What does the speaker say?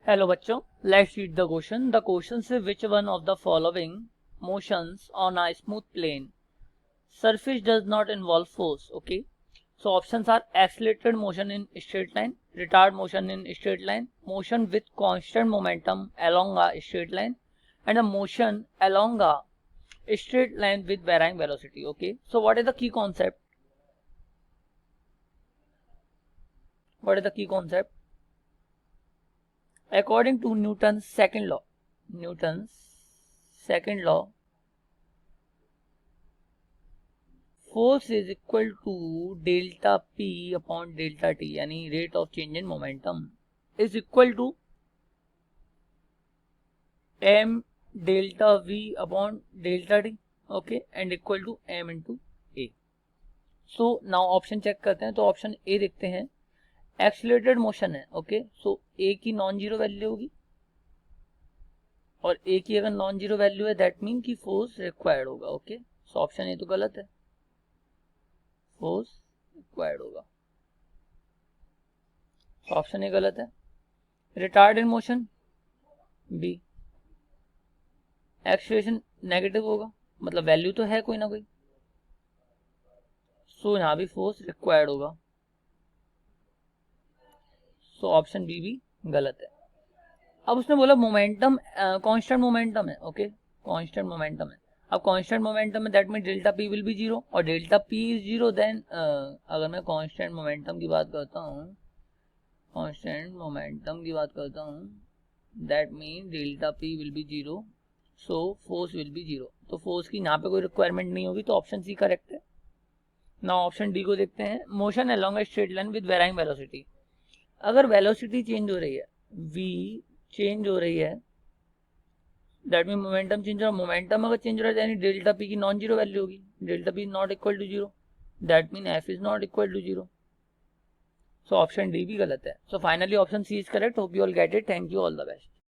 Hello बच्चों, let's read the question. The question say which one of the following motions on a smooth plane surface does not involve force. Okay, so options are accelerated motion in straight line, retarded motion in straight line, motion with constant momentum along a straight line, and a motion along a straight line with varying velocity. Okay, so what is the key concept? What is the key concept? According to Newton's second law, force is equal to delta P upon delta T, यानी rate of change in momentum is equal to M delta V upon delta T. Okay, and equal to M into A. So now option check करते हैं. तो option A देखते हैं, accelerated motion है. Okay, so A की non zero value होगी, और A की अगर नॉन जीरो वैल्यू है दैट मीन की फोर्स रिक्वायर्ड होगा. ओके, सो ऑप्शन ए तो गलत है, फोर्स रिक्वायर्ड होगा. ऑप्शन ए गलत है. Retard in motion B, acceleration negative होगा, मतलब वैल्यू तो है कोई ना कोई, सो यहां भी फोर्स रिक्वायर्ड होगा. सो ऑप्शन बी भी गलत है. अब उसने बोला मोमेंटम कांस्टेंट मोमेंटम है. ओके, कांस्टेंट मोमेंटम है. अब कांस्टेंट मोमेंटम है that mean delta P will be zero, और delta P is zero. Then अगर मैं कांस्टेंट मोमेंटम की बात करता हूँ, that mean delta P will be zero, so force will be zero. तो फोर्स की यहाँ पे कोई रिक्वायरमेंट नहीं होगी, तो ऑप्शन सी करेक्ट है. नाउ ऑप्शन डी को देखते हैं. Motion along a straight line with varying velocity. अगर वेलोसिटी चेंज हो रही है, v चेंज हो रही है, दैट मीन मोमेंटम चेंज हो रहा है. मोमेंटम अगर चेंज हो रहा है यानी डेल्टा पी की नॉन जीरो वैल्यू होगी. Delta P not equal to zero, that mean F is not equal to zero. So option D भी गलत है. So finally option C is correct. Hope you all get it. Thank you, all the best.